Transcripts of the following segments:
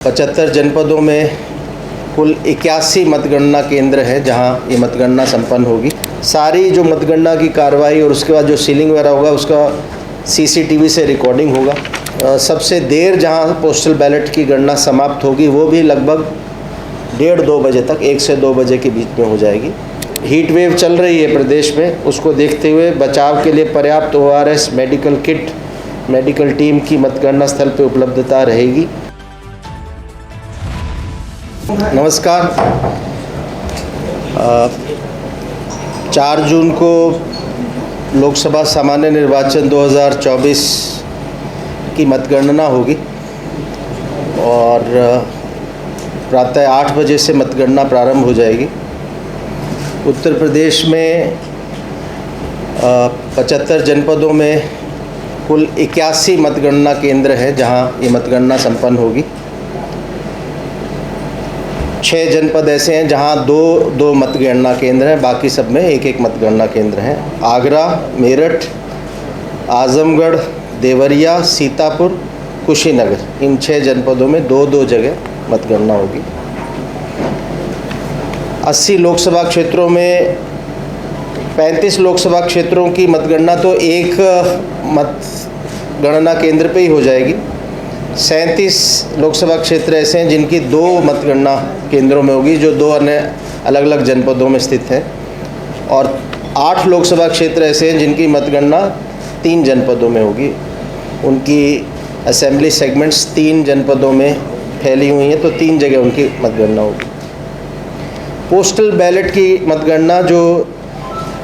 75 जनपदों में कुल 81 मतगणना केंद्र हैं जहां ये मतगणना संपन्न होगी। सारी जो मतगणना की कार्रवाई और उसके बाद जो सीलिंग वगैरह होगा उसका सीसीटीवी से रिकॉर्डिंग होगा। सबसे देर जहां पोस्टल बैलेट की गणना समाप्त होगी वो भी लगभग 1:30-2 बजे तक, 1 से 2 बजे के बीच में हो जाएगी। हीट वेव चल रही है प्रदेश में, उसको देखते हुए बचाव के लिए पर्याप्त ORS, medical kit, medical team की मतगणना स्थल पर उपलब्धता रहेगी। नमस्कार। 4 जून को लोकसभा सामान्य निर्वाचन 2024 की मतगणना होगी और प्रातः 8 बजे से मतगणना प्रारंभ हो जाएगी। उत्तर प्रदेश में 75 जनपदों में कुल 81 मतगणना केंद्र हैं जहां ये मतगणना संपन्न होगी। 6 जनपद ऐसे हैं जहां 2 मतगणना केंद्र हैं, बाकी सब में 1 मतगणना केंद्र हैं। आगरा, मेरठ, आजमगढ़, देवरिया, सीतापुर, कुशीनगर, इन 6 जनपदों में 2 जगह मतगणना होगी। 80 लोकसभा क्षेत्रों में 35 लोकसभा क्षेत्रों की मतगणना तो एक मतगणना केंद्र पे ही हो जाएगी। 37 लोकसभा क्षेत्र ऐसे हैं जिनकी 2 मतगणना केंद्रों में होगी, जो 2 अन्य अलग अलग जनपदों में स्थित हैं, और 8 लोकसभा क्षेत्र ऐसे हैं जिनकी मतगणना 3 जनपदों में होगी। उनकी असेंबली सेगमेंट्स 3 जनपदों में फैली हुई हैं, तो 3 जगह उनकी मतगणना होगी। पोस्टल बैलेट की मतगणना जो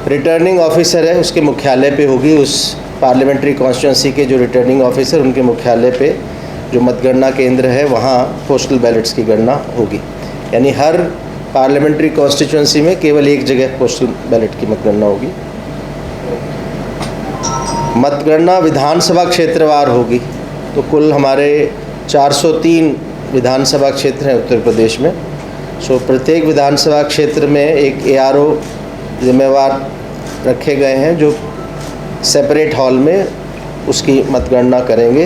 रिटर्निंग ऑफिसर है उसके मुख्यालय पे होगी। उस पार्लियामेंट्री कॉन्स्टिट्यूंसी के जो रिटर्निंग ऑफिसर, उनके मुख्यालय पे जो मतगणना केंद्र है वहाँ पोस्टल बैलेट्स की गणना होगी। यानी हर पार्लियामेंट्री कॉन्स्टिट्यूंसी में केवल 1 जगह पोस्टल बैलेट की मतगणना होगी। मतगणना विधानसभा क्षेत्रवार होगी, तो कुल हमारे 403 विधानसभा क्षेत्र हैं उत्तर प्रदेश में। सो प्रत्येक विधानसभा क्षेत्र में एक ARO जिम्मेवार रखे गए हैं जो सेपरेट हॉल में उसकी मतगणना करेंगे,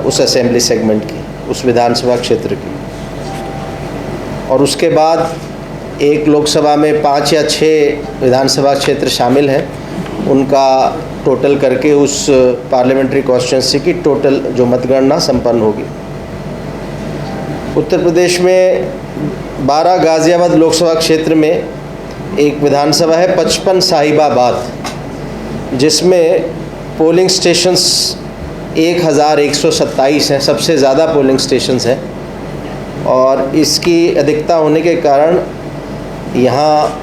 उस असेंबली सेगमेंट की, उस विधानसभा क्षेत्र की। और उसके बाद एक लोकसभा में 5 या 6 विधानसभा क्षेत्र शामिल हैं, उनका टोटल करके उस पार्लियामेंट्री कॉन्स्टिट्यूंसी की टोटल जो मतगणना संपन्न होगी। उत्तर प्रदेश में 12 गाज़ियाबाद लोकसभा क्षेत्र में एक विधानसभा है 55 साहिबाबाद, जिसमें पोलिंग स्टेशंस 1127 हैं, सबसे ज़्यादा पोलिंग स्टेशंस हैं। और इसकी अधिकता होने के कारण यहाँ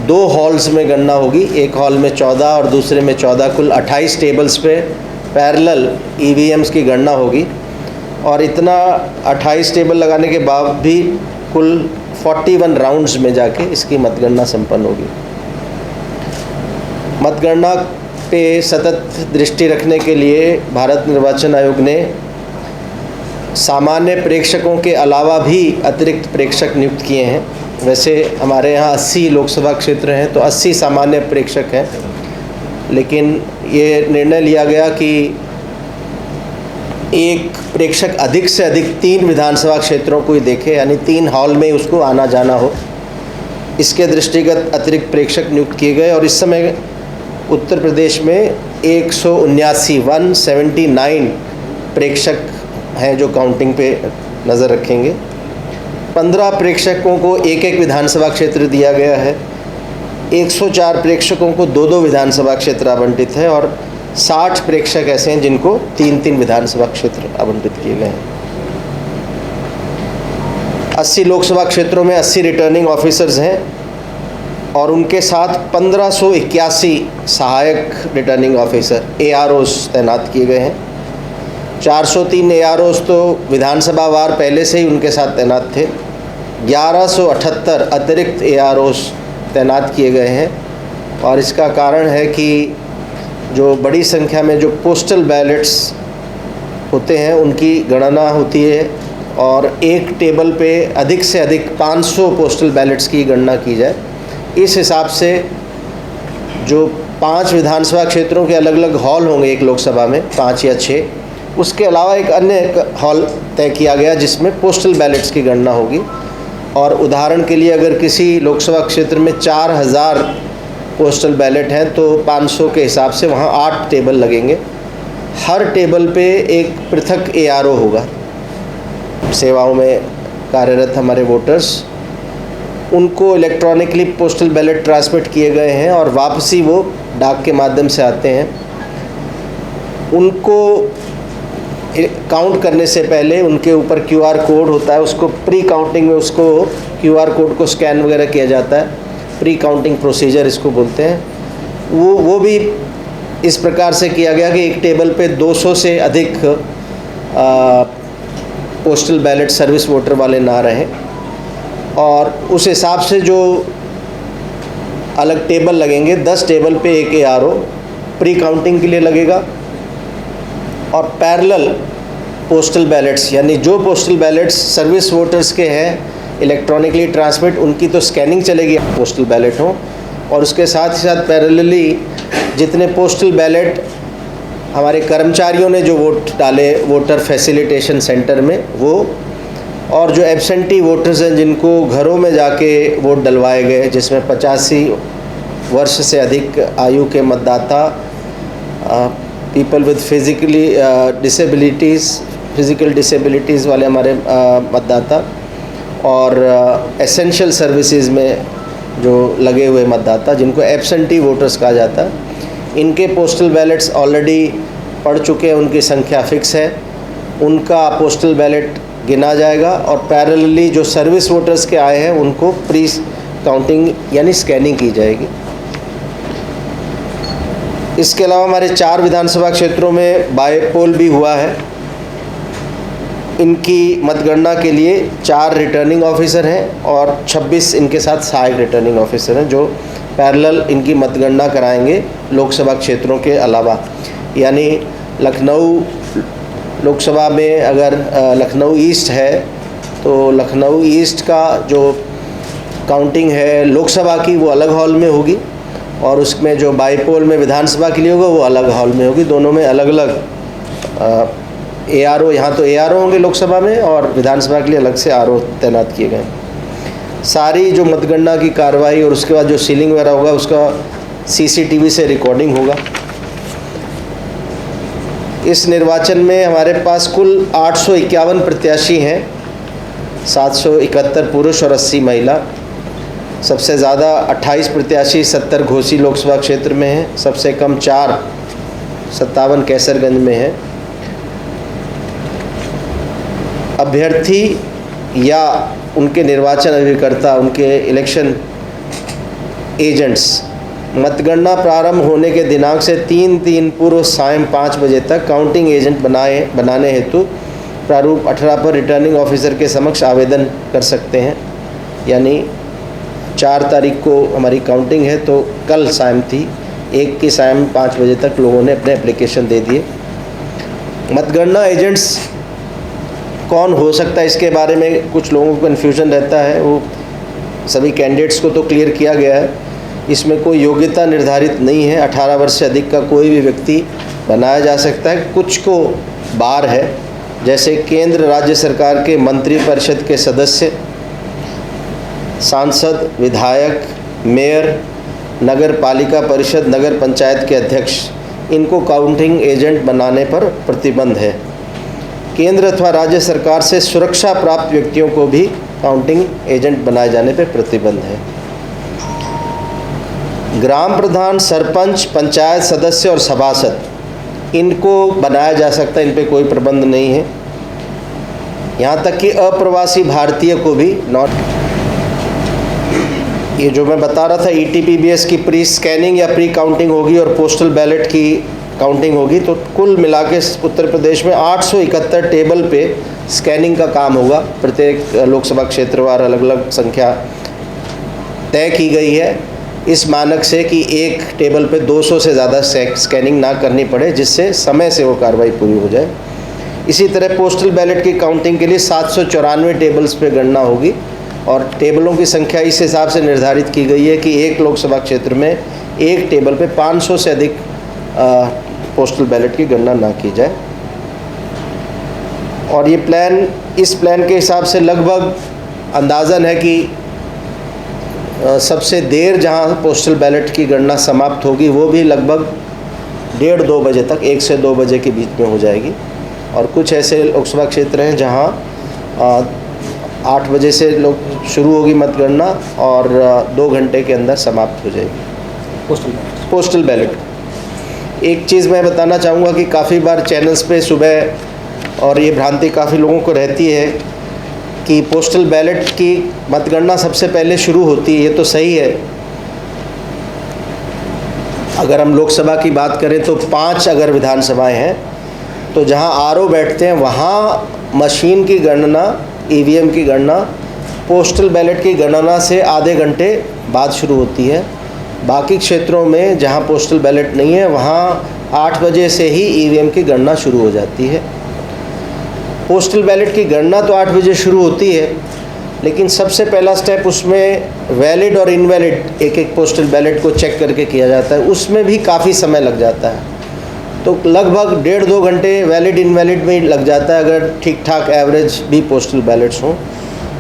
2 हॉल्स में गणना होगी। एक हॉल में 14 और दूसरे में 14, कुल 28 टेबल्स पे पैरेलल EVMs की गणना होगी। और इतना 28 टेबल लगाने के बाद भी कुल 41 राउंड्स में जाके इसकी मतगणना संपन्न होगी। मतगणना पे सतत दृष्टि रखने के लिए भारत निर्वाचन आयोग ने सामान्य प्रेक्षकों के अलावा भी अतिरिक्त प्रेक्षक नियुक्त किए हैं। वैसे हमारे यहाँ 80 लोकसभा क्षेत्र हैं, तो 80 सामान्य प्रेक्षक हैं, लेकिन ये निर्णय लिया गया कि एक प्रेक्षक अधिक से अधिक 3 विधानसभा क्षेत्रों को ही देखे, यानी 3 हॉल में उसको आना जाना हो। इसके दृष्टिगत अतिरिक्त प्रेक्षक नियुक्त किए गए और इस समय उत्तर प्रदेश में 179 प्रेक्षक हैं जो काउंटिंग पे नज़र रखेंगे। 15 प्रेक्षकों को एक विधानसभा क्षेत्र दिया गया है। 104 प्रेक्षकों को 2 विधानसभा क्षेत्र आवंटित है और 60 प्रेक्षक ऐसे हैं जिनको 3 विधानसभा क्षेत्र आवंटित किए गए हैं। 80 लोकसभा क्षेत्रों में 80 रिटर्निंग ऑफिसर्स हैं और उनके साथ 1581 सहायक रिटर्निंग ऑफिसर AROs तैनात किए गए हैं। 403 AROs तो विधानसभा वार पहले से ही उनके साथ तैनात थे। 1178 अतिरिक्त AROs तैनात किए गए हैं और इसका कारण है कि जो बड़ी संख्या में जो पोस्टल बैलेट्स होते हैं उनकी गणना होती है और एक टेबल पे अधिक से अधिक 500 पोस्टल बैलेट्स की गणना की जाए। इस हिसाब से जो 5 विधानसभा क्षेत्रों के अलग अलग हॉल होंगे एक लोकसभा में, 5 या 6, उसके अलावा एक अन्य हॉल तय किया गया जिसमें पोस्टल बैलेट्स की गणना होगी। और उदाहरण के लिए अगर किसी लोकसभा क्षेत्र में 4000 पोस्टल बैलेट हैं तो 500 के हिसाब से वहाँ 8 टेबल लगेंगे। हर टेबल पे एक पृथक ARO होगा। सेवाओं में कार्यरत हमारे वोटर्स, उनको इलेक्ट्रॉनिकली पोस्टल बैलेट ट्रांसमिट किए गए हैं और वापसी वो डाक के माध्यम से आते हैं। उनको काउंट करने से पहले उनके ऊपर QR कोड होता है, उसको प्री काउंटिंग में उसको QR कोड को स्कैन वगैरह किया जाता है। प्री काउंटिंग प्रोसीजर इसको बोलते हैं। वो भी इस प्रकार से किया गया कि एक टेबल पे 200 से अधिक पोस्टल बैलेट सर्विस वोटर वाले ना रहें, और उस हिसाब से जो अलग टेबल लगेंगे, 10 टेबल पे एक ARO प्री काउंटिंग के लिए लगेगा। और पैरेलल पोस्टल बैलेट्स, यानी जो पोस्टल बैलेट्स सर्विस वोटर्स के हैं इलेक्ट्रॉनिकली ट्रांसमिट, उनकी तो स्कैनिंग चलेगी पोस्टल बैलेट हो, और उसके साथ ही साथ पैरेलली जितने पोस्टल बैलेट हमारे कर्मचारियों ने जो वोट डाले वोटर फैसिलिटेशन सेंटर में वो, और जो एब्सेंटी वोटर्स हैं जिनको घरों में जाके वोट डलवाए गए, जिसमें 85 वर्ष से अधिक आयु के मतदाता, पीपल विद फिज़िकल डिसेबिलिटीज़ वाले हमारे मतदाता, और एसेंशियल सर्विसेज में जो लगे हुए मतदाता जिनको एब्सेंटी वोटर्स कहा जाता है, इनके पोस्टल बैलेट्स ऑलरेडी पड़ चुके हैं, उनकी संख्या फिक्स है, उनका पोस्टल बैलेट गिना जाएगा। और पैरेलली जो सर्विस वोटर्स के आए हैं उनको प्री काउंटिंग यानी स्कैनिंग की जाएगी। इसके अलावा हमारे 4 विधानसभा क्षेत्रों में बायपोल भी हुआ है। इनकी मतगणना के लिए 4 रिटर्निंग ऑफिसर हैं और 26 इनके साथ सहायक रिटर्निंग ऑफिसर हैं जो पैरेलल इनकी मतगणना कराएंगे लोकसभा क्षेत्रों के अलावा। यानी लखनऊ लोकसभा में अगर लखनऊ ईस्ट है तो लखनऊ ईस्ट का जो काउंटिंग है लोकसभा की वो अलग हॉल में होगी, और उसमें जो बाईपोल में विधानसभा के लिए होगा वो अलग हॉल में होगी। दोनों में अलग अलग ARO, यहाँ तो ARO होंगे लोकसभा में, और विधानसभा के लिए अलग से RO तैनात किए गए। सारी जो मतगणना की कार्रवाई और उसके बाद जो सीलिंग वगैरह होगा उसका CCTV से रिकॉर्डिंग होगा। इस निर्वाचन में हमारे पास कुल 851 प्रत्याशी हैं, 771 पुरुष और 80 महिला। सबसे ज़्यादा 28 प्रत्याशी 70 घोसी लोकसभा क्षेत्र में हैं, सबसे कम 4 57 कैसरगंज में हैं। अभ्यर्थी या उनके निर्वाचन अभिकर्ता, उनके इलेक्शन एजेंट्स मतगणना प्रारंभ होने के दिनांक से 3 पूर्व सायं 5 बजे तक काउंटिंग एजेंट बनाने हेतु प्रारूप 18 पर रिटर्निंग ऑफिसर के समक्ष आवेदन कर सकते हैं। यानी 4 तारीख को हमारी काउंटिंग है तो कल सायं थी, 1 की सायं 5 बजे तक लोगों ने अपने एप्लीकेशन दे दिए। मतगणना एजेंट्स कौन हो सकता है, इसके बारे में कुछ लोगों को कन्फ्यूजन रहता है। वो सभी कैंडिडेट्स को तो क्लियर किया गया है, इसमें कोई योग्यता निर्धारित नहीं है। 18 वर्ष से अधिक का कोई भी व्यक्ति बनाया जा सकता है। कुछ को बार है, जैसे केंद्र राज्य सरकार के मंत्रिपरिषद के सदस्य, सांसद, विधायक, मेयर, नगर पालिका परिषद, नगर पंचायत के अध्यक्ष, इनको काउंटिंग एजेंट बनाने पर प्रतिबंध है। केंद्र अथवा राज्य सरकार से सुरक्षा प्राप्त व्यक्तियों को भी काउंटिंग एजेंट बनाए जाने पर प्रतिबंध है। ग्राम प्रधान, सरपंच, पंचायत सदस्य और सभासद, इनको बनाया जा सकता है, इन पे कोई प्रतिबंध नहीं है। यहाँ तक कि अप्रवासी भारतीय को भी ये जो मैं बता रहा था ETPBS की प्री स्कैनिंग या प्री काउंटिंग होगी और पोस्टल बैलेट की काउंटिंग होगी, तो कुल मिला के उत्तर प्रदेश में 871 टेबल पे स्कैनिंग का काम होगा। प्रत्येक लोकसभा क्षेत्रवार अलग अलग संख्या तय की गई है इस मानक से कि एक टेबल पे 200 से ज़्यादा स्कैनिंग ना करनी पड़े, जिससे समय से वो कार्रवाई पूरी हो जाए। इसी तरह पोस्टल बैलेट की काउंटिंग के लिए 794 टेबल्स पे गणना होगी, और टेबलों की संख्या इस हिसाब से निर्धारित की गई है कि एक लोकसभा क्षेत्र में एक टेबल पे 500 से अधिक पोस्टल बैलेट की गणना ना की जाए। और ये प्लान, इस प्लान के हिसाब से लगभग अंदाज़न है कि सबसे देर जहां पोस्टल बैलेट की गणना समाप्त होगी वो भी लगभग 1:30-2 बजे तक, 1 से 2 बजे के बीच में हो जाएगी। और कुछ ऐसे लोकसभा क्षेत्र हैं जहां 8 बजे से शुरू होगी मतगणना और 2 घंटे के अंदर समाप्त हो जाएगी पोस्टल बैलेट। एक चीज़ मैं बताना चाहूँगा कि काफ़ी बार चैनल्स पे सुबह, और ये भ्रांति काफ़ी लोगों को रहती है कि पोस्टल बैलेट की मतगणना सबसे पहले शुरू होती है। ये तो सही है। अगर हम लोकसभा की बात करें तो 5 अगर विधानसभाएं हैं तो जहां आरओ बैठते हैं वहां मशीन की गणना, ईवीएम की गणना पोस्टल बैलेट की गणना से आधे घंटे बाद शुरू होती है। बाकी क्षेत्रों में जहां पोस्टल बैलेट नहीं है वहां 8 बजे से ही ईवीएम की गणना शुरू हो जाती है। पोस्टल बैलेट की गणना तो 8 बजे शुरू होती है, लेकिन सबसे पहला स्टेप उसमें वैलिड और इनवैलिड एक पोस्टल बैलेट को चेक करके किया जाता है। उसमें भी काफ़ी समय लग जाता है, तो लगभग 1.5-2 घंटे वैलिड इनवैलिड में लग जाता है अगर ठीक ठाक एवरेज भी पोस्टल बैलेट्स हों।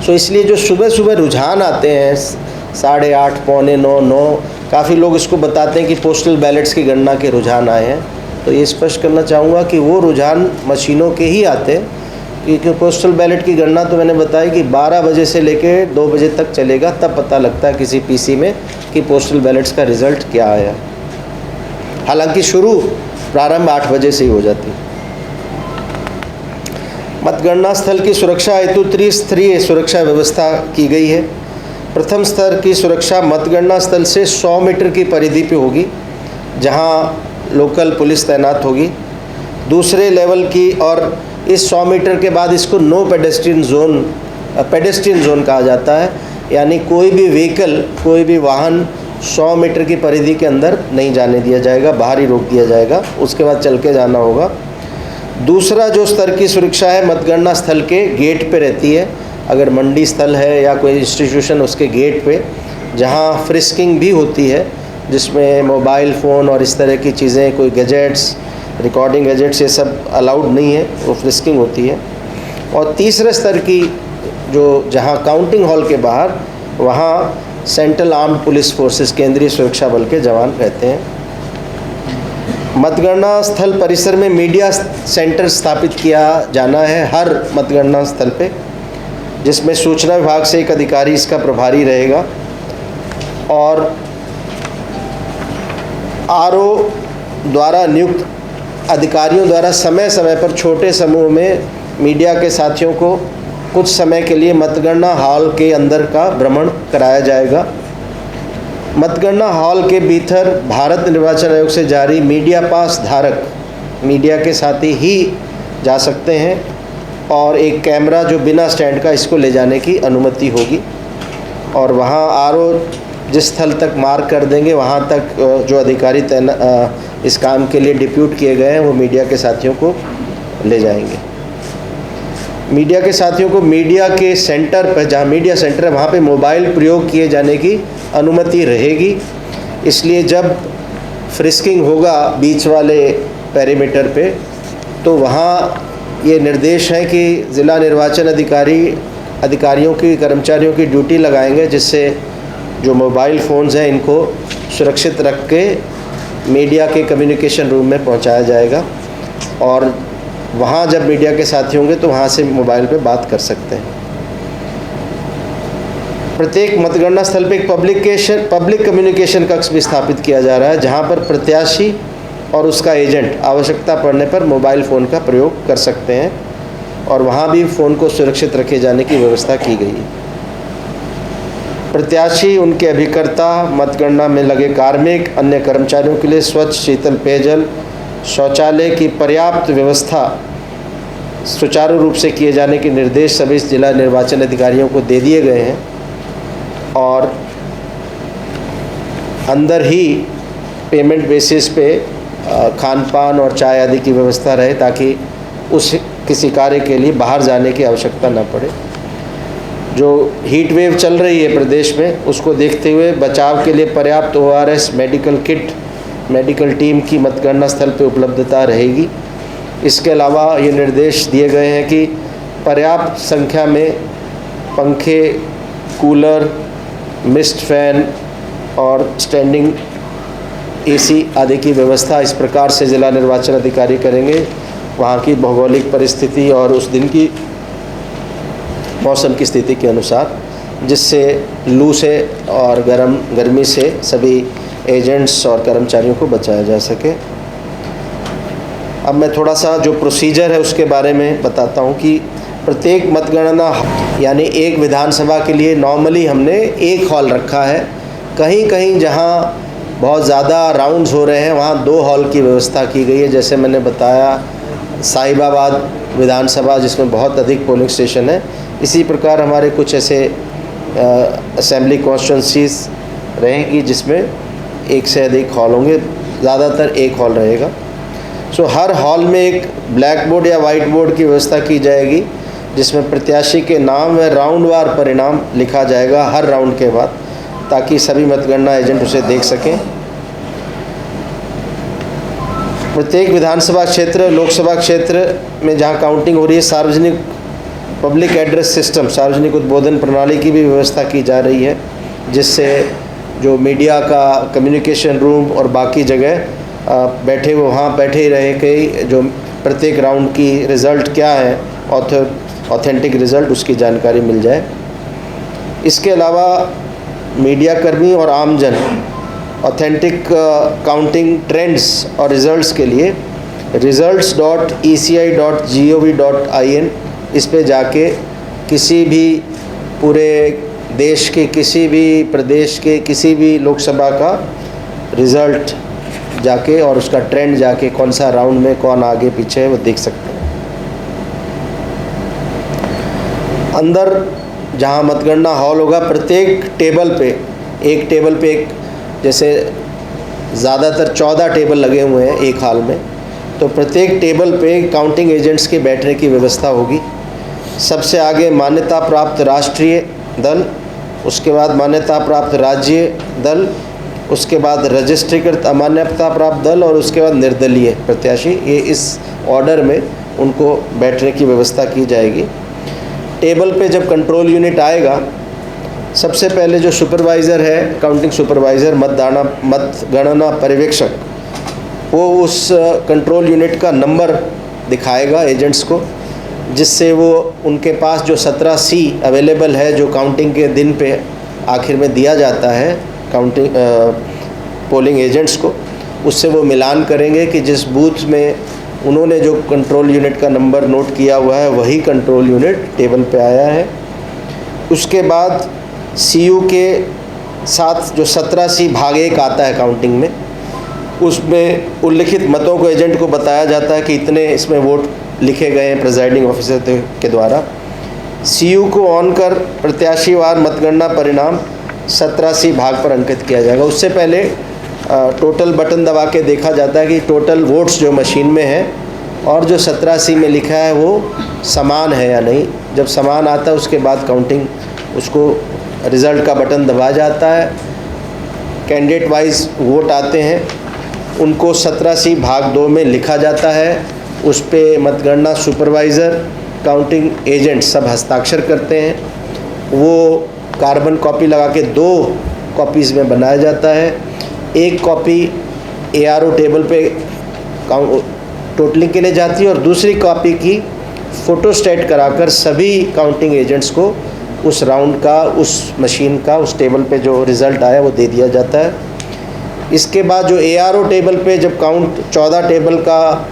सो इसलिए जो सुबह सुबह रुझान आते हैं 8:30, 8:45, 9, काफ़ी लोग इसको बताते हैं कि पोस्टल बैलेट्स की गणना के रुझान आए हैं, तो ये स्पष्ट करना चाहूँगा कि वो रुझान मशीनों के ही आते हैं, क्योंकि पोस्टल बैलेट की गणना तो मैंने बताया कि 12 बजे से लेके 2 बजे तक चलेगा, तब पता लगता है किसी पीसी में कि पोस्टल बैलेट्स का रिज़ल्ट क्या आया। हालांकि प्रारंभ 8 बजे से ही हो जाती है। मतगणना स्थल की सुरक्षा हेतु त्रिस्तरीय सुरक्षा व्यवस्था की गई है। प्रथम स्तर की सुरक्षा मतगणना स्थल से 100 मीटर की परिधि पे होगी, जहां लोकल पुलिस तैनात होगी। दूसरे लेवल की, और इस 100 मीटर के बाद इसको नो पेडेस्ट्रियन जोन कहा जाता है, यानी कोई भी व्हीकल, कोई भी वाहन 100 मीटर की परिधि के अंदर नहीं जाने दिया जाएगा, बाहर ही रोक दिया जाएगा, उसके बाद चल के जाना होगा। दूसरा जो स्तर की सुरक्षा है मतगणना स्थल के गेट पे रहती है। अगर मंडी स्थल है या कोई इंस्टीट्यूशन, उसके गेट पे जहाँ फ्रिस्किंग भी होती है, जिसमें मोबाइल फ़ोन और इस तरह की चीज़ें, कोई गैजेट्स, रिकॉर्डिंग गैजेट्स, ये सब अलाउड नहीं है, वो फ्रिस्किंग होती है। और तीसरे स्तर की जहाँ काउंटिंग हॉल के बाहर, वहाँ सेंट्रल आर्म्ड पुलिस फोर्सेस, केंद्रीय सुरक्षा बल के जवान रहते हैं। मतगणना स्थल परिसर में मीडिया सेंटर स्थापित किया जाना है हर मतगणना स्थल पे, जिसमें सूचना विभाग से एक अधिकारी इसका प्रभारी रहेगा। और आरओ द्वारा नियुक्त अधिकारियों द्वारा समय समय पर छोटे समूह में मीडिया के साथियों को कुछ समय के लिए मतगणना हॉल के अंदर का भ्रमण कराया जाएगा। मतगणना हॉल के भीतर भारत निर्वाचन आयोग से जारी मीडिया पास धारक मीडिया के साथी ही जा सकते हैं, और एक कैमरा जो बिना स्टैंड का, इसको ले जाने की अनुमति होगी। और वहाँ आरओ जिस स्थल तक मार्क कर देंगे, वहाँ तक जो अधिकारी इस काम के लिए डिप्यूट किए गए हैं वो मीडिया के साथियों को ले जाएंगे। मीडिया के साथियों को मीडिया के सेंटर पर, जहाँ मीडिया सेंटर है वहाँ पे मोबाइल प्रयोग किए जाने की अनुमति रहेगी। इसलिए जब फ्रिस्किंग होगा बीच वाले पेरीमीटर पे, तो वहाँ ये निर्देश है कि ज़िला निर्वाचन अधिकारियों की, कर्मचारियों की ड्यूटी लगाएंगे, जिससे जो मोबाइल फ़ोन्स हैं इनको सुरक्षित रख के मीडिया के कम्युनिकेशन रूम में पहुंचाया जाएगा। और वहाँ जब मीडिया के साथी होंगे तो वहाँ से मोबाइल पे बात कर सकते हैं। प्रत्येक मतगणना स्थल पे एक पब्लिक कम्युनिकेशन कक्ष भी स्थापित किया जा रहा है, जहाँ पर प्रत्याशी और उसका एजेंट आवश्यकता पड़ने पर मोबाइल फ़ोन का प्रयोग कर सकते हैं, और वहाँ भी फ़ोन को सुरक्षित रखे जाने की व्यवस्था की गई है। प्रत्याशी, उनके अभिकर्ता, मतगणना में लगे कार्मिक, अन्य कर्मचारियों के लिए स्वच्छ शीतल पेयजल, शौचालय की पर्याप्त व्यवस्था सुचारू रूप से किए जाने के निर्देश सभी जिला निर्वाचन अधिकारियों को दे दिए गए हैं। और अंदर ही पेमेंट बेसिस पे खान पान और चाय आदि की व्यवस्था रहे, ताकि किसी कार्य के लिए बाहर जाने की आवश्यकता न पड़े। जो हीट वेव चल रही है प्रदेश में, उसको देखते हुए बचाव के लिए पर्याप्त ORS, medical kit, medical team की मतगणना स्थल पर उपलब्धता रहेगी। इसके अलावा ये निर्देश दिए गए हैं कि पर्याप्त संख्या में पंखे, कूलर, मिस्ट फैन और स्टैंडिंग एसी आदि की व्यवस्था इस प्रकार से जिला निर्वाचन अधिकारी करेंगे वहाँ की भौगोलिक परिस्थिति और उस दिन की मौसम की स्थिति के अनुसार, जिससे लू से और गर्मी से सभी एजेंट्स और कर्मचारियों को बचाया जा सके। अब मैं थोड़ा सा जो प्रोसीजर है उसके बारे में बताता हूँ कि प्रत्येक मतगणना यानी एक विधानसभा के लिए नॉर्मली हमने एक हॉल रखा है। कहीं कहीं जहाँ बहुत ज़्यादा राउंड्स हो रहे हैं वहाँ 2 हॉल की व्यवस्था की गई है। जैसे मैंने बताया साहिबाबाद विधानसभा जिसमें बहुत अधिक पोलिंग स्टेशन है, इसी प्रकार हमारे कुछ ऐसे असेंबली कॉन्स्टिट्यूंसीज रहेंगी जिसमें एक से अधिक हॉल होंगे, ज़्यादातर एक हॉल रहेगा। सो हर हॉल में एक ब्लैक बोर्ड या वाइट बोर्ड की व्यवस्था की जाएगी जिसमें प्रत्याशी के नाम व राउंडवार परिणाम लिखा जाएगा हर राउंड के बाद, ताकि सभी मतगणना एजेंट उसे देख सकें। प्रत्येक विधानसभा क्षेत्र, लोकसभा क्षेत्र में जहां काउंटिंग हो रही है, सार्वजनिक पब्लिक एड्रेस सिस्टम, सार्वजनिक उद्बोधन प्रणाली की भी व्यवस्था की जा रही है, जिससे जो मीडिया का कम्युनिकेशन रूम और बाकी जगह बैठे वो वहाँ बैठे ही रहे कि जो प्रत्येक राउंड की रिज़ल्ट क्या है, ऑथेंटिक रिज़ल्ट, उसकी जानकारी मिल जाए। इसके अलावा मीडिया कर्मी और आमजन ऑथेंटिक काउंटिंग ट्रेंड्स और रिज़ल्ट्स के लिए results.eci.gov.in इस पे जाके किसी भी पूरे देश के किसी भी प्रदेश के किसी भी लोकसभा का रिज़ल्ट जाके और उसका ट्रेंड जाके कौन सा राउंड में कौन आगे पीछे है वो देख सकते हैं। अंदर जहाँ मतगणना हॉल होगा, प्रत्येक टेबल पे एक जैसे ज़्यादातर 14 टेबल लगे हुए हैं एक हाल में, तो प्रत्येक टेबल पे काउंटिंग एजेंट्स के बैठने की व्यवस्था होगी। सबसे आगे मान्यता प्राप्त राष्ट्रीय दल, उसके बाद मान्यता प्राप्त राज्य दल, उसके बाद रजिस्ट्रीकृत अमान्यता प्राप्त दल और उसके बाद निर्दलीय प्रत्याशी। ये इस ऑर्डर में उनको बैठने की व्यवस्था की जाएगी। टेबल पे जब कंट्रोल यूनिट आएगा, सबसे पहले जो सुपरवाइज़र है, काउंटिंग सुपरवाइज़र, मतगणना पर्यवेक्षक, वो उस कंट्रोल यूनिट का नंबर दिखाएगा एजेंट्स को, जिससे वो उनके पास जो 17C अवेलेबल है जो काउंटिंग के दिन पे आखिर में दिया जाता है काउंटिंग पोलिंग एजेंट्स को, उससे वो मिलान करेंगे कि जिस बूथ में उन्होंने जो कंट्रोल यूनिट का नंबर नोट किया हुआ है वही कंट्रोल यूनिट टेबल पे आया है। उसके बाद CU के साथ जो 17C भाग 1 आता है काउंटिंग में, उसमें उल्लिखित मतों को एजेंट को बताया जाता है कि इतने इसमें वोट लिखे गए हैं प्रिजाइडिंग ऑफिसर के द्वारा। CU को ऑन कर प्रत्याशीवार मतगणना परिणाम 17C भाग पर अंकित किया जाएगा। उससे पहले टोटल बटन दबा के देखा जाता है कि टोटल वोट्स जो मशीन में है और जो 17C में लिखा है वो समान है या नहीं। जब समान आता है उसके बाद काउंटिंग, उसको रिज़ल्ट का बटन दबाया जाता है। कैंडिडेट वाइज वोट आते हैं, उनको 17C भाग 2 में लिखा जाता है। उस पे मतगणना सुपरवाइज़र, काउंटिंग एजेंट सब हस्ताक्षर करते हैं। वो कार्बन कॉपी लगा के 2 कॉपीज़ में बनाया जाता है। एक कॉपी ARO टेबल पे टोटलिंग के लिए जाती है और दूसरी कॉपी की फ़ोटोस्टेट कराकर सभी काउंटिंग एजेंट्स को उस राउंड का, उस मशीन का, उस टेबल पे जो रिज़ल्ट आया वो दे दिया जाता है। इसके बाद जो ARO टेबल पे जब काउंट 14 टेबल का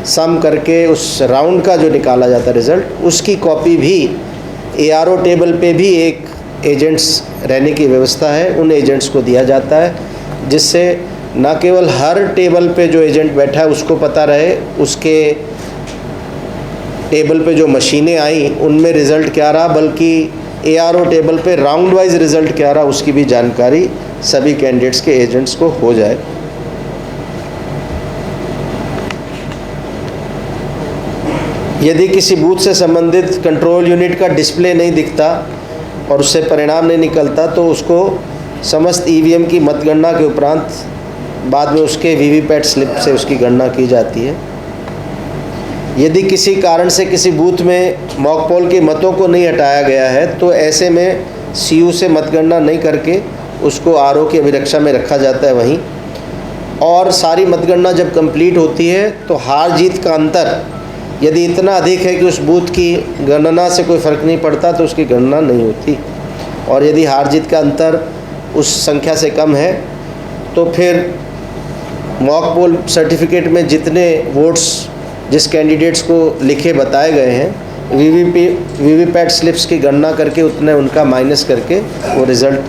सम करके उस राउंड का जो निकाला जाता है रिज़ल्ट, उसकी कॉपी भी ARO टेबल पे भी एक एजेंट्स रहने की व्यवस्था है, उन एजेंट्स को दिया जाता है, जिससे न केवल हर टेबल पे जो एजेंट बैठा है उसको पता रहे उसके टेबल पे जो मशीनें आई उनमें रिज़ल्ट क्या रहा, बल्कि ARO टेबल पे राउंड वाइज रिज़ल्ट क्या रहा उसकी भी जानकारी सभी कैंडिडेट्स के एजेंट्स को हो जाए। यदि किसी बूथ से संबंधित कंट्रोल यूनिट का डिस्प्ले नहीं दिखता और उससे परिणाम नहीं निकलता तो उसको समस्त EVM की मतगणना के उपरांत बाद में उसके VVPAT स्लिप से उसकी गणना की जाती है। यदि किसी कारण से किसी बूथ में मॉक पोल के मतों को नहीं हटाया गया है तो ऐसे में सीयू से मतगणना नहीं करके उसको आरओ की अभिरक्षा में रखा जाता है वहीं। और सारी मतगणना जब कंप्लीट होती है तो हार जीत का अंतर यदि इतना अधिक है कि उस बूथ की गणना से कोई फ़र्क नहीं पड़ता तो उसकी गणना नहीं होती। और यदि हार जीत का अंतर उस संख्या से कम है तो फिर मॉक पोल सर्टिफिकेट में जितने वोट्स जिस कैंडिडेट्स को लिखे बताए गए हैं वीवीपैट स्लिप्स की गणना करके उतने उनका माइनस करके वो रिज़ल्ट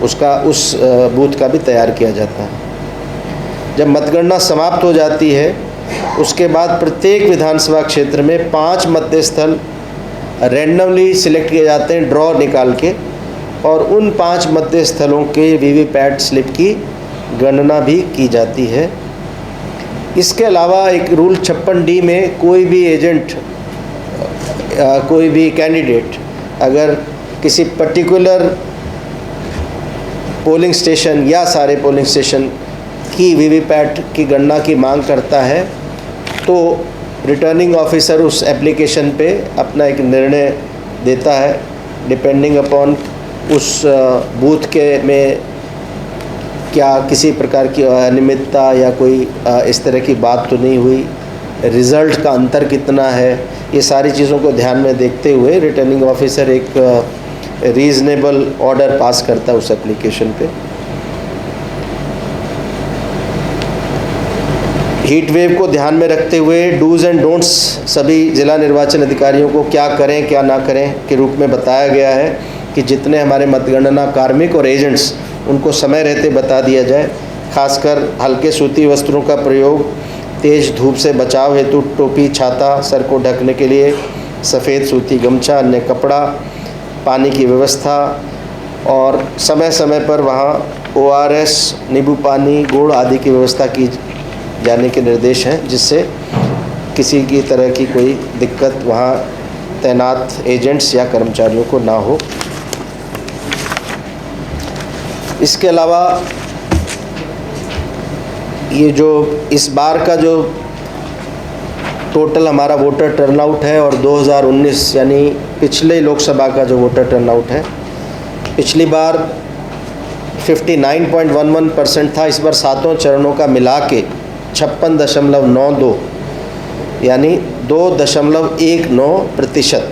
उसका उस बूथ का भी तैयार किया जाता है। जब मतगणना समाप्त हो जाती है उसके बाद प्रत्येक विधानसभा क्षेत्र में 5 मतदेय स्थल रैंडमली सिलेक्ट किए जाते हैं ड्रॉ निकाल के, और उन 5 मतदेय स्थलों के वीवीपैट स्लिप की गणना भी की जाती है। इसके अलावा एक रूल 56D में कोई भी एजेंट कोई भी कैंडिडेट अगर किसी पर्टिकुलर पोलिंग स्टेशन या सारे पोलिंग स्टेशन की वीवीपैट की गणना की मांग करता है तो रिटर्निंग ऑफिसर उस एप्लीकेशन पे अपना एक निर्णय देता है डिपेंडिंग अपॉन उस बूथ के में क्या किसी प्रकार की अनियमितता या कोई इस तरह की बात तो नहीं हुई, रिज़ल्ट का अंतर कितना है, ये सारी चीज़ों को ध्यान में देखते हुए रिटर्निंग ऑफिसर एक रीज़नेबल ऑर्डर पास करता है उस एप्लीकेशन पे। हीट वेव को ध्यान में रखते हुए डूज़ एंड डोंट्स सभी जिला निर्वाचन अधिकारियों को क्या करें क्या ना करें के रूप में बताया गया है कि जितने हमारे मतगणना कार्मिक और एजेंट्स उनको समय रहते बता दिया जाए। खासकर हल्के सूती वस्त्रों का प्रयोग, तेज़ धूप से बचाव हेतु टोपी, छाता, सर को ढकने के लिए सफ़ेद सूती गमछा, अन्य कपड़ा, पानी की व्यवस्था और समय समय पर वहाँ ORS, नींबू पानी, गुड़ आदि की व्यवस्था की जाने के निर्देश हैं, जिससे किसी की तरह की कोई दिक्कत वहाँ तैनात एजेंट्स या कर्मचारियों को ना हो। इसके अलावा ये जो इस बार का जो टोटल हमारा वोटर टर्नआउट है और 2019 यानी पिछले लोकसभा का जो वोटर टर्नआउट है, पिछली बार 59.11% था, इस बार सातों चरणों का मिला के 56.92 यानी 2.19%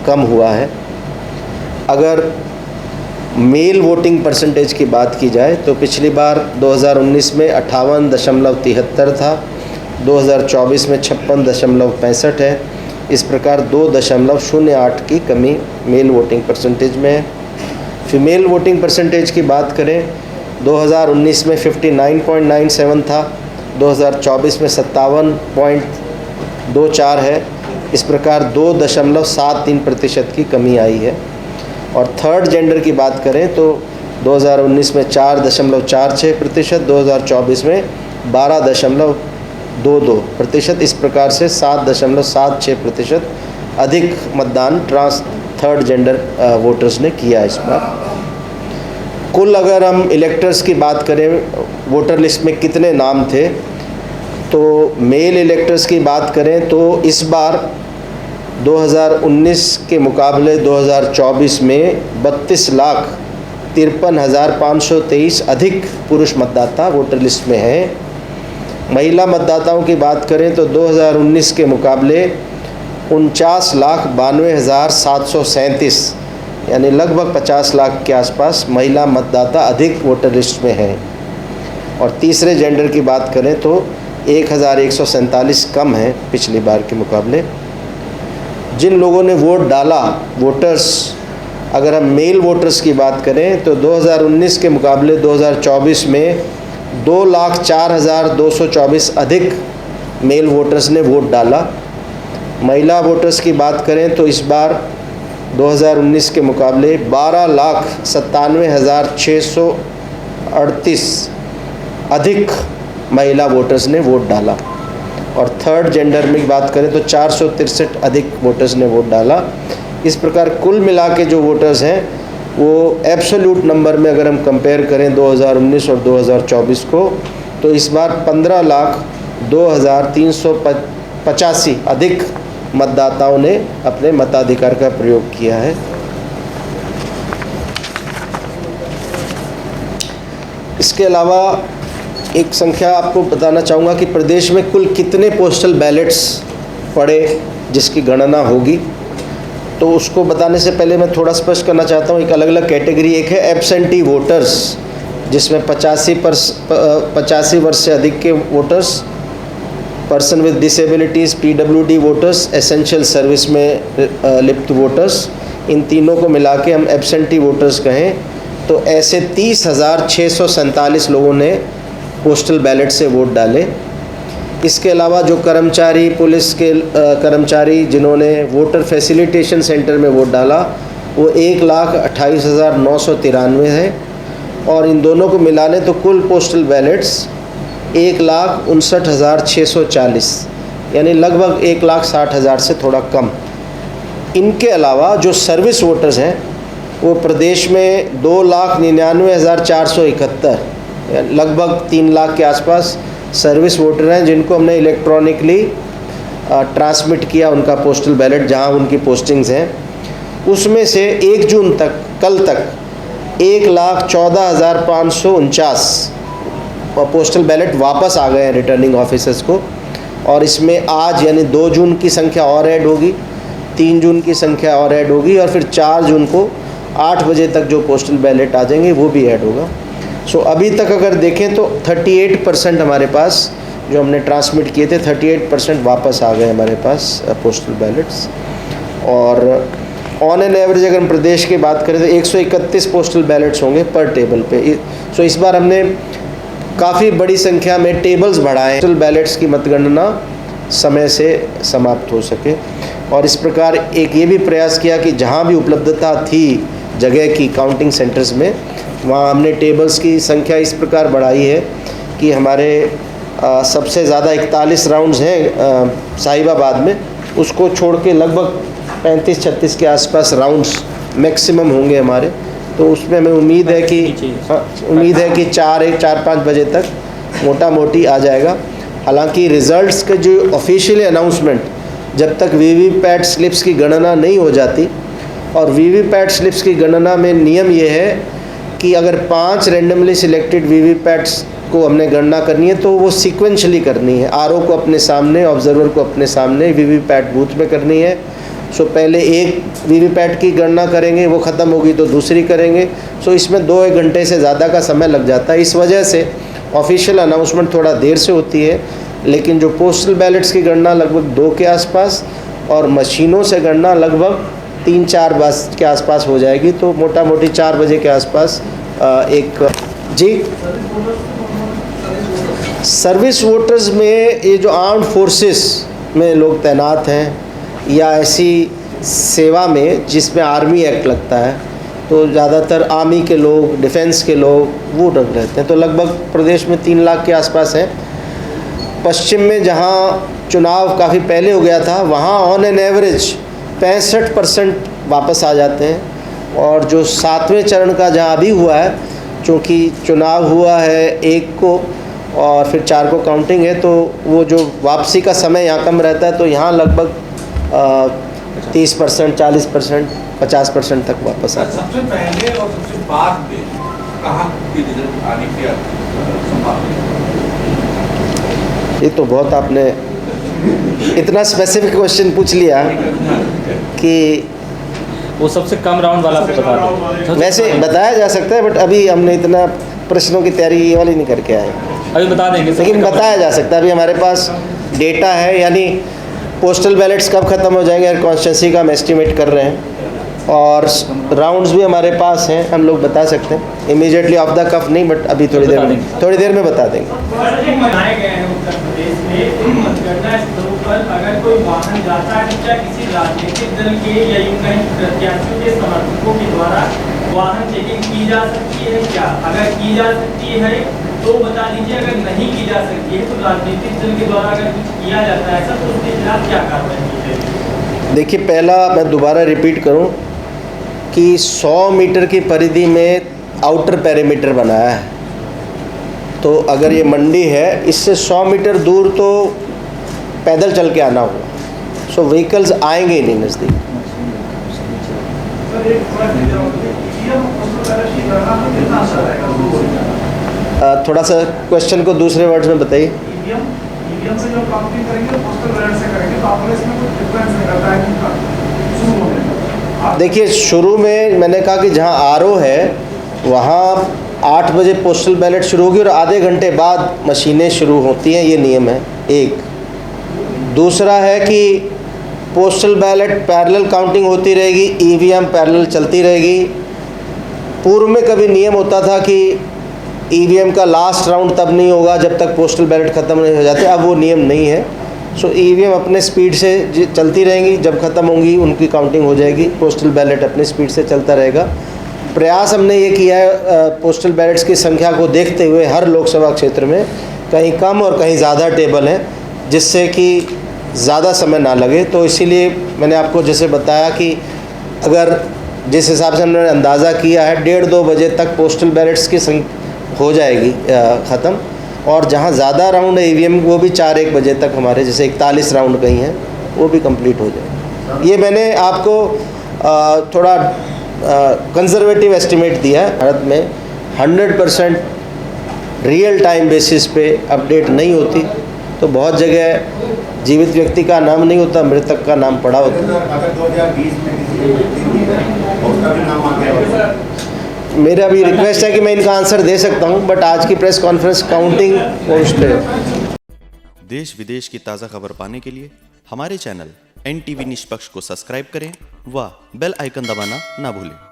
कम हुआ है। अगर मेल वोटिंग परसेंटेज की बात की जाए तो पिछली बार 2019 में 58.73 था, 2024 में 56.65 है। इस प्रकार 2.08 की कमी मेल वोटिंग परसेंटेज में है। फीमेल वोटिंग परसेंटेज की बात करें 2019 में 59.97 था, 2024 में 57.24 है। इस प्रकार 2.73% की कमी आई है। और थर्ड जेंडर की बात करें तो 2019 में 4.46%, 2024 में 12.22%। इस प्रकार से 7.76% अधिक मतदान थर्ड जेंडर वोटर्स ने किया इस बार। कुल अगर हम इलेक्टर्स की बात करें, वोटर लिस्ट में कितने नाम थे, तो मेल इलेक्टर्स की बात करें तो इस बार 2019 के मुकाबले 2024 में 32,53,523 अधिक पुरुष मतदाता वोटर लिस्ट में हैं। महिला मतदाताओं की बात करें तो 2019 के मुकाबले 49,92,737 यानी लगभग 50 लाख के आसपास महिला मतदाता अधिक वोटर लिस्ट में हैं। और तीसरे जेंडर की बात करें तो 1,147 कम है पिछली बार के मुकाबले। जिन लोगों ने वोट डाला, वोटर्स, अगर हम मेल वोटर्स की बात करें तो 2019 के मुकाबले 2024 में 2,04,224 अधिक मेल वोटर्स ने वोट डाला। महिला वोटर्स की बात करें तो इस बार 2019 के मुकाबले 12,97,638 अधिक महिला वोटर्स ने वोट डाला। और थर्ड जेंडर में बात करें तो 463 अधिक वोटर्स ने वोट डाला। इस प्रकार कुल मिला के जो वोटर्स हैं वो एब्सोल्यूट नंबर में अगर हम कंपेयर करें 2019 और 2024 को, तो इस बार 15,02,350 85 अधिक मतदाताओं ने अपने मताधिकार का प्रयोग किया है। इसके अलावा एक संख्या आपको बताना चाहूँगा कि प्रदेश में कुल कितने पोस्टल बैलेट्स पड़े जिसकी गणना होगी। तो उसको बताने से पहले मैं थोड़ा स्पष्ट करना चाहता हूँ, एक अलग अलग कैटेगरी। एक है एब्सेंटी वोटर्स, जिसमें 85 वर्ष से अधिक के voters, person with disabilities, PWD voters, essential service में लिप्त वोटर्स, इन तीनों को मिला के हम एब्सेंटी वोटर्स कहें तो ऐसे 30,647 लोगों ने पोस्टल बैलेट से वोट डाले। इसके अलावा जो कर्मचारी, पुलिस के कर्मचारी जिन्होंने वोटर फैसिलिटेशन सेंटर में वोट डाला वो 1,28,993 है, और इन दोनों को मिला लें तो कुल पोस्टल बैलेट्स 1,59,640, यानी लगभग 1,60,000 से थोड़ा कम। इनके अलावा जो सर्विस वोटर्स हैं वो प्रदेश में 2,99,471, लगभग 3 लाख के आसपास सर्विस वोटर हैं जिनको हमने इलेक्ट्रॉनिकली ट्रांसमिट किया उनका पोस्टल बैलेट जहां उनकी पोस्टिंग्स हैं। उसमें से 1 जून तक, कल तक 1,14,549 पोस्टल बैलेट वापस आ गए हैं रिटर्निंग ऑफिसर्स को, और इसमें आज यानी 2 जून की संख्या और ऐड होगी, 3 जून की संख्या और ऐड होगी, और फिर 4 जून को 8 बजे तक जो पोस्टल बैलेट आ जाएंगे वो भी ऐड होगा। सो अभी तक अगर देखें तो 38% हमारे पास जो हमने ट्रांसमिट किए थे 38% वापस आ गए हमारे पास पोस्टल बैलेट्स। और ऑन एन एवरेज अगर हम प्रदेश की बात करें तो 131 पोस्टल बैलेट्स होंगे पर टेबल पे। सो इस बार हमने काफ़ी बड़ी संख्या में टेबल्स बढ़ाए पोस्टल बैलेट्स की मतगणना समय से समाप्त हो सके, और इस प्रकार एक ये भी प्रयास किया कि जहाँ भी उपलब्धता थी जगह की काउंटिंग सेंटर्स में, वहाँ हमने टेबल्स की संख्या इस प्रकार बढ़ाई है कि हमारे सबसे ज़्यादा 41 राउंड्स हैं साहिबाबाद में, उसको छोड़ के लगभग 35-36 के आसपास राउंड्स मैक्सिमम होंगे हमारे। तो उसमें हमें उम्मीद है कि 4-5 बजे तक मोटा मोटी आ जाएगा। हालांकि रिज़ल्ट्स के जो ऑफिशियली अनाउंसमेंट जब तक वीवीपैट स्लिप्स की गणना नहीं हो जाती, और वीवीपैट स्लिप्स की गणना में नियम ये है कि अगर 5 रैंडमली सिलेक्टेड वीवीपैट्स को हमने गणना करनी है तो वो सीक्वेंशली करनी है। आरओ को अपने सामने, ऑब्जर्वर को अपने सामने वीवीपैट बूथ में करनी है। सो पहले एक वीवीपैट की गणना करेंगे, वो ख़त्म होगी तो दूसरी करेंगे। सो इसमें 2-1 घंटे से ज़्यादा का समय लग जाता है। इस वजह से ऑफिशियल अनाउंसमेंट थोड़ा देर से होती है, लेकिन जो पोस्टल बैलेट्स की गणना लगभग 2 के आसपास और मशीनों से गणना लगभग 3-4 बजे के आसपास हो जाएगी। तो मोटा मोटी 4 बजे के आसपास जी सर्विस वोटर्स में ये जो आर्म्ड फोर्सेस में लोग तैनात हैं या ऐसी सेवा में जिसमें आर्मी एक्ट लगता है, तो ज़्यादातर आर्मी के लोग, डिफेंस के लोग वो रहते हैं। तो लगभग प्रदेश में 3 लाख के आसपास हैं। पश्चिम में जहाँ चुनाव काफ़ी पहले हो गया था वहाँ ऑन एन एवरेज 65% वापस आ जाते हैं, और जो 7वें चरण का जहाँ अभी हुआ है, चूँकि चुनाव हुआ है 1 को और फिर 4 को काउंटिंग है, तो वो जो वापसी का समय यहाँ कम रहता है, तो यहाँ लगभग 30%, 40%, 50% तक वापस आता है। सबसे पहले और सबसे बाद में कहाँ की रिजल्ट आने की संभावना? ये तो बहुत आपने इतना स्पेसिफिक क्वेश्चन पूछ लिया कि वो सबसे कम राउंड वाला आपको बता दें। वैसे बताया जा सकता है, बट अभी हमने इतना प्रश्नों की तैयारी ये वाली नहीं करके आए। अभी बता देंगे, लेकिन बताया जा सकता है। अभी हमारे पास डेटा है, यानी पोस्टल बैलेट्स कब ख़त्म हो जाएंगे हर कॉन्स्टिट्यूंसी का हम एस्टिमेट कर रहे हैं, और राउंड्स भी हमारे पास हैं, हम लोग बता सकते हैं इमीडिएटली ऑफ द कफ नहीं, बट अभी थोड़ी देर में बता देंगे। अगर कोई वाहन जाता है क्या किसी राजनीतिक दल के या यूं कहीं प्रत्याशियों के समर्थकों के द्वारा वाहन चेकिंग की जा सकती है क्या? अगर की जा सकती है तो बता दीजिए, अगर नहीं की जा सकती है तो राजनीतिक दल के द्वारा अगर कुछ किया जाता है ऐसा तो उसके खिलाफ क्या कार्रवाई की जाएगी? देखिए, पहला मैं दोबारा रिपीट करूं कि 100 मीटर की परिधि में आउटर पेरीमीटर बनाया है, तो अगर ये मंडी है इससे 100 मीटर दूर तो पैदल चल के आना होगा। सो व्हीकल्स आएंगे ही नहीं नज़दीक। थोड़ा सा क्वेश्चन को दूसरे वर्ड्स में बताइए। ईवीएम से जो काउंटिंग करेंगे पोस्टल बैलेट से करेंगे, तो आपको इसमें कुछ डिफरेंस निकलता है इनका शुरू होने में? देखिए, शुरू में मैंने कहा कि जहां आरओ है वहाँ 8 बजे पोस्टल बैलेट शुरू होगी और आधे घंटे बाद मशीनें शुरू होती हैं, ये नियम है एक। दूसरा है कि पोस्टल बैलेट पैरेलल काउंटिंग होती रहेगी, ईवीएम पैरेलल चलती रहेगी। पूर्व में कभी नियम होता था कि ईवीएम का लास्ट राउंड तब नहीं होगा जब तक पोस्टल बैलेट ख़त्म नहीं हो जाते, अब वो नियम नहीं है। सो ईवीएम अपने स्पीड से चलती रहेंगी, जब ख़त्म होंगी उनकी काउंटिंग हो जाएगी, पोस्टल बैलेट अपनी स्पीड से चलता रहेगा। प्रयास हमने ये किया है पोस्टल बैलेट्स की संख्या को देखते हुए हर लोकसभा क्षेत्र में कहीं कम और कहीं ज़्यादा टेबल हैं, जिससे कि ज़्यादा समय ना लगे। तो इसीलिए मैंने आपको जैसे बताया कि अगर जिस हिसाब से हमने अंदाज़ा किया है 1:30-2 बजे तक पोस्टल बैलेट्स की हो जाएगी ख़त्म, और जहाँ ज़्यादा राउंड है ईवीएम वो भी 4-1 बजे तक हमारे जैसे 41 राउंड कहीं हैं वो भी कंप्लीट हो जाए। ये मैंने आपको थोड़ा कंजर्वेटिव एस्टिमेट दिया है। भारत में 100% रियल टाइम बेसिस पे अपडेट नहीं होती, तो बहुत जगह जीवित व्यक्ति का नाम नहीं होता, मृतक का नाम पड़ा होता है। अगर 2020 में किसी उसका भी नाम आ गया, मेरा भी रिक्वेस्ट है कि मैं इनका आंसर दे सकता हूं, बट आज की प्रेस कॉन्फ्रेंस काउंटिंग और उस पर। देश विदेश की ताज़ा खबर पाने के लिए हमारे चैनल NTV निष्पक्ष को सब्सक्राइब करें व बेल आइकन दबाना ना भूलें।